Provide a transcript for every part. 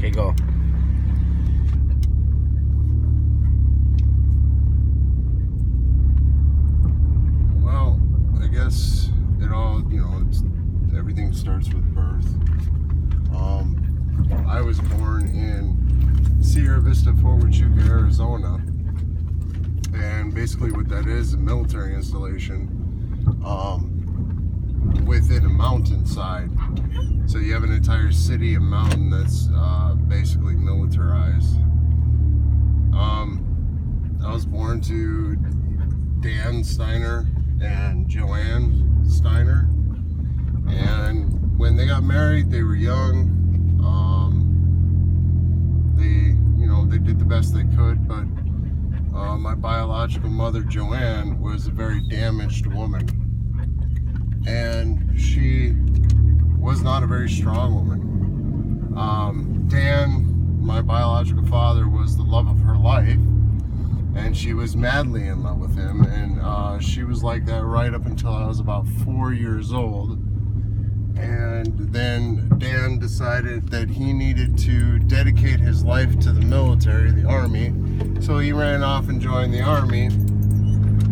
Okay, go. Well, I guess it all, everything starts with birth. I was born in Sierra Vista, Fort Huachuca, Arizona. And basically what that is, a military installation within a mountainside. So you have an entire city, a mountain that's basically militarized. I was born to Dan Steiner and Joanne Steiner, and when they got married, they were young. They did the best they could, but my biological mother, Joanne, was a very damaged woman, and she was not a very strong woman. Dan, my biological father, was the love of her life, and she was madly in love with him, and she was like that right up until I was about 4 years old. And then Dan decided that he needed to dedicate his life to the military, the Army, so he ran off and joined the Army,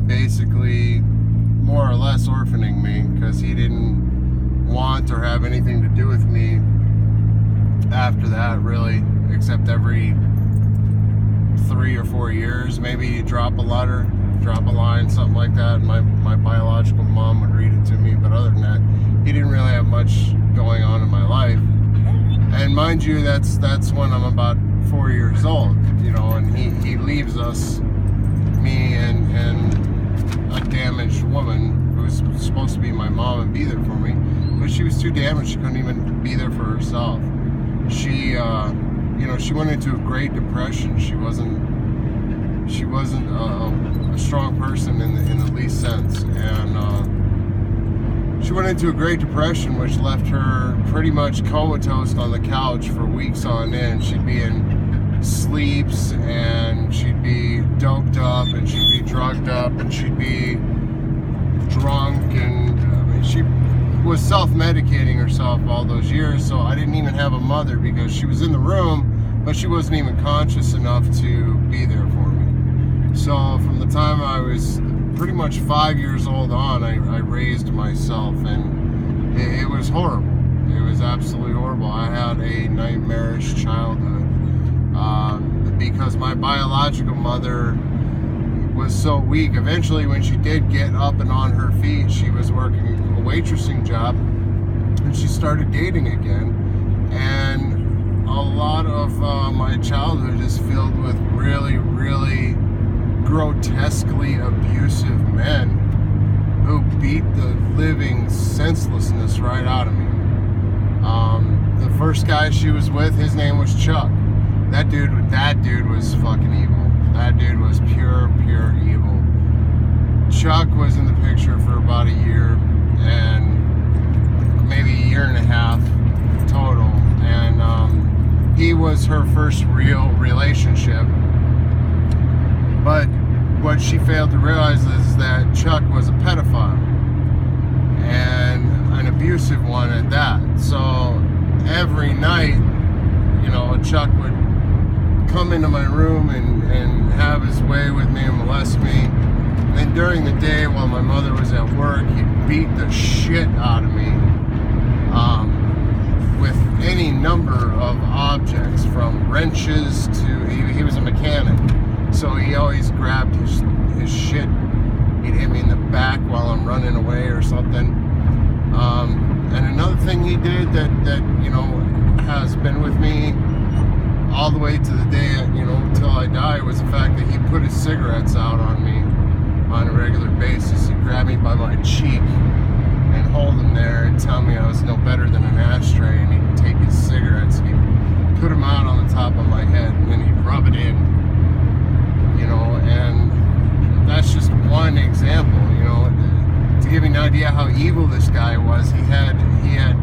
basically more or less orphaning me, because he didn't want or have anything to do with me after that, really, except every 3 or 4 years, maybe you drop a letter, drop a line, something like that. My biological mom would read it to me, but other than that, he didn't really have much going on in my life. And mind you, that's when I'm about 4 years old, and he leaves us, me and a damaged woman who's supposed to be my mom and be there for me, but she was too damaged, she couldn't even be there for herself. She she went into a Great Depression. She wasn't a strong person in the least sense, and she went into a Great Depression, which left her pretty much comatose on the couch for weeks on end. She'd be in sleeps, and she'd be doped up, and she'd be drugged up, and she'd be drunk, and she was self-medicating herself all those years. So I didn't even have a mother, because she was in the room, but she wasn't even conscious enough to be there for me. So from the time I was pretty much 5 years old on, I raised myself, and it was horrible. It was absolutely horrible. I had a nightmarish childhood because my biological mother was so weak. Eventually, when she did get up and on her feet, she was working a waitressing job, and she started dating again. And a lot of my childhood is filled with really, really grotesquely abusive men who beat the living senselessness right out of me. The first guy she was with, his name was Chuck. That dude was fucking evil. That dude was pure evil. Chuck was in the picture for about a year, and maybe a year and a half total, and he was her first real relationship. But what she failed to realize is that Chuck was a pedophile, and an abusive one at that. So every night, Chuck would come into my room and have his way with me and molest me. And then during the day, while my mother was at work, he'd beat the shit out of me with any number of objects, from wrenches to, he was a mechanic. So he always grabbed his shit. He'd hit me in the back while I'm running away or something. And another thing he did that has been with me all the way to the day, until I die, was the fact that he put his cigarettes out on me on a regular basis. He'd grab me by my cheek and hold them there and tell me I was no better than an ashtray, and he'd take his cigarettes and he'd put them out on the top of my head, and then he'd rub it in. And that's just one example, to give you an idea how evil this guy was. He had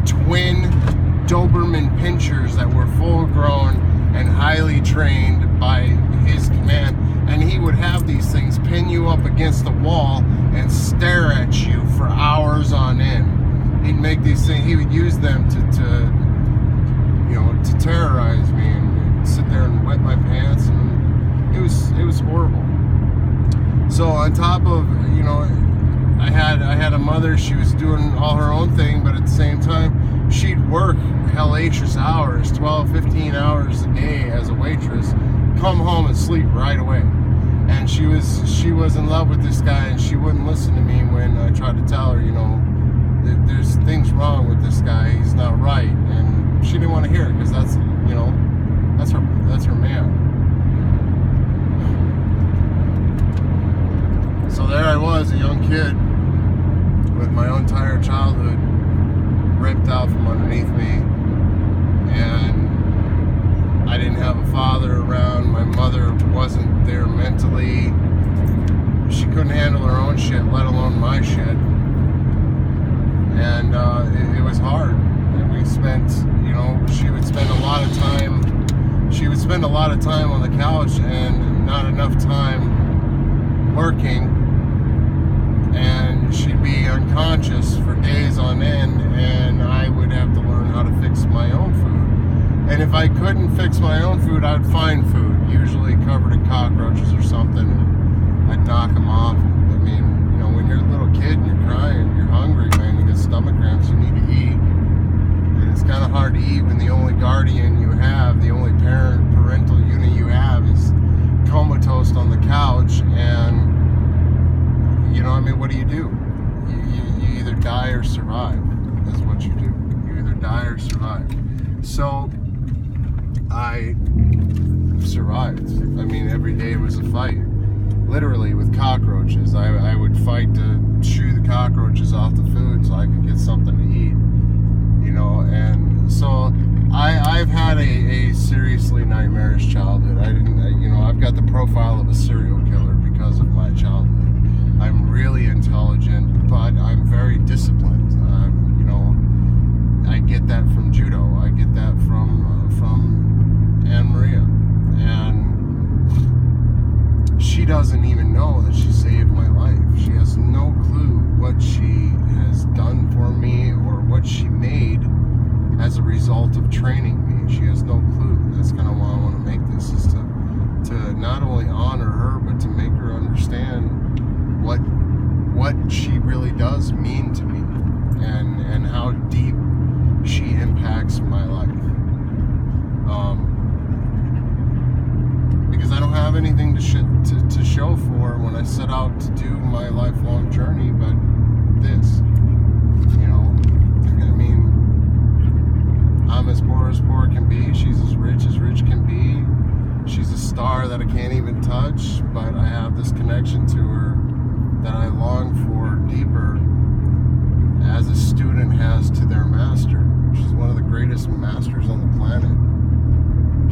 twin Doberman pinschers that were full grown and highly trained by his command, and he would have these things pin you up against the wall and stare at you for hours on end. He'd make these things, he would use them to terrorize me wet my pants, and it was horrible. So on top of, you know, I had a mother. She was doing all her own thing, but at the same time, she'd work hellacious hours, 12, 15 hours a day as a waitress, come home and sleep right away. And she was in love with this guy, and she wouldn't listen to me when I tried to tell her, you know, there's things wrong with this guy. He's not right, and she didn't want to hear it because that's, you know, that's her man. So there I was, a young kid with my entire childhood ripped out from underneath me, and I didn't have a father around. My mother wasn't there mentally. She couldn't handle her own shit, let alone my shit. And it was hard. And we spent, you know, she would spend a lot of time on the couch and not enough time working. And she'd be unconscious for days on end, and I would have to learn how to fix my own food. And if I couldn't fix my own food, I'd find food, usually covered in cockroaches or something, and I'd knock them off. I mean, you know, when you're a little kid and you're crying, you're hungry, man, you get stomach cramps, you need to eat. And it's kind of hard to eat when the only guardian you have, the only parental unit you have is comatose on the couch, and you know, I mean, what do? You either die or survive. That's what you do. You either die or survive. So I survived. I mean, every day was a fight. Literally with cockroaches. I would fight to shoo the cockroaches off the food so I could get something to eat. You know, and so I've had a seriously nightmarish childhood. I've got the profile of a serial killer because of my childhood. I'm really intelligent, but I'm very disciplined. You know, I get that from judo. I get that from Anne Maria, and she doesn't even know that she saved my life. She has no clue what she has done for me or what she made as a result of training me. She has no clue. That's kind of why I want to make this, is to not only honor her, but to make her understand what she really does mean to me, and how deep she impacts my life. Because I don't have anything to show for when I set out to do my lifelong journey, but this. You know, I mean, I'm as poor can be. She's as rich can be. She's a star that I can't even touch, but I have this connection to her that I long for deeper, as a student has to their master. She's one of the greatest masters on the planet.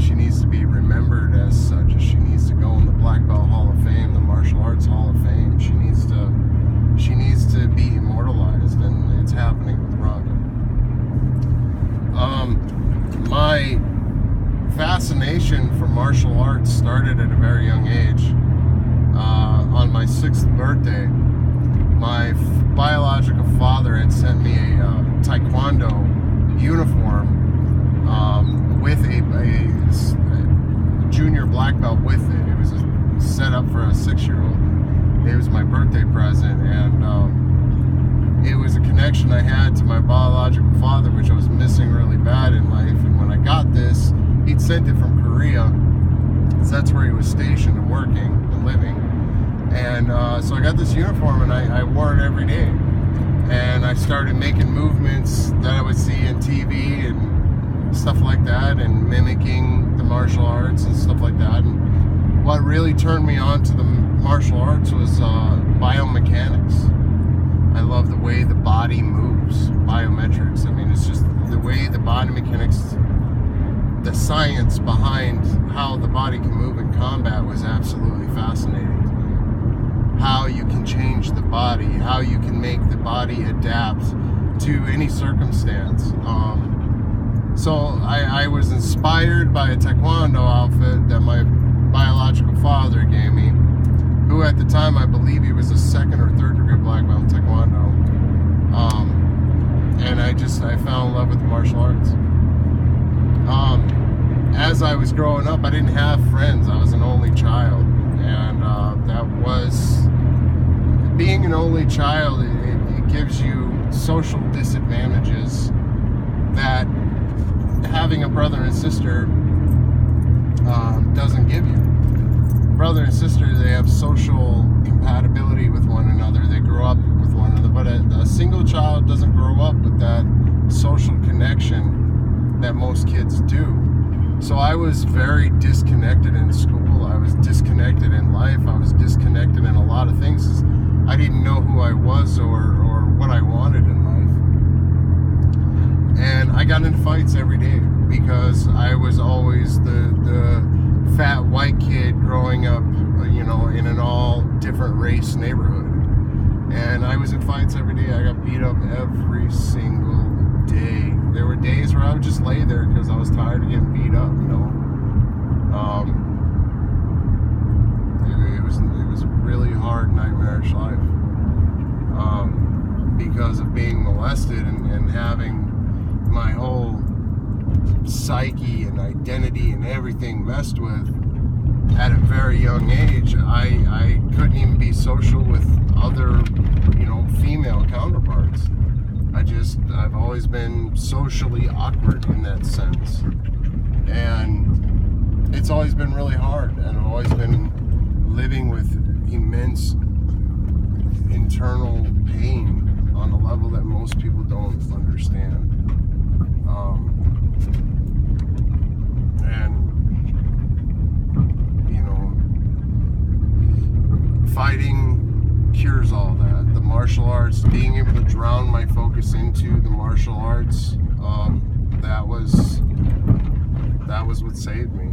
She needs to be remembered as such. She needs to go in the Black Belt Hall of Fame, the Martial Arts Hall of Fame. She needs to be immortalized, and it's happening with Rhonda. My fascination for martial arts started at a very young age. On my 6th birthday, my biological father had sent me a taekwondo uniform with a junior black belt with it. It was set up for a 6-year-old. It was my birthday present, and it was a connection I had to my biological father, which I was missing really bad in life. And when I got this, he'd sent it from Korea, because that's where he was stationed and working and living. And so I got this uniform, and I wore it every day. And I started making movements that I would see in TV and stuff like that, and mimicking the martial arts and stuff like that. And what really turned me on to the martial arts was biomechanics. I love the way the body moves, biometrics. I mean, it's just the way the body mechanics, the science behind how the body can move in combat was absolutely fascinating. How you can change the body, how you can make the body adapt to any circumstance. So I was inspired by a taekwondo outfit that my biological father gave me, who at the time I believe he was a 2nd or 3rd degree black belt in taekwondo. And I fell in love with the martial arts. as I was growing up, I didn't have friends. I was an only child, and that was, being an only child, it gives you social disadvantages that having a brother and sister doesn't give you. Brother and sister, they have social compatibility with one another. They grow up with one another, but a single child doesn't grow up with that social connection that most kids do. So I was very disconnected in school. I was disconnected in life. I was disconnected in a lot of things. I didn't know who I was or what I wanted in life. And I got into fights every day because I was always the fat white kid growing up, you know, in an all different race neighborhood. And I was in fights every day. I got beat up every single day. There were days where I would just lay there because I was tired of getting beat up, you know. It was a really hard, nightmarish life because of being molested and having my whole psyche and identity and everything messed with at a very young age. I couldn't even be social with other, you know, female counterparts. I've always been socially awkward in that sense, and it's always been really hard, and I've always been living with immense internal pain on a level that most people don't understand. And you know, fighting cures all that. The martial arts, being able to drown my focus into the martial arts, that was what saved me.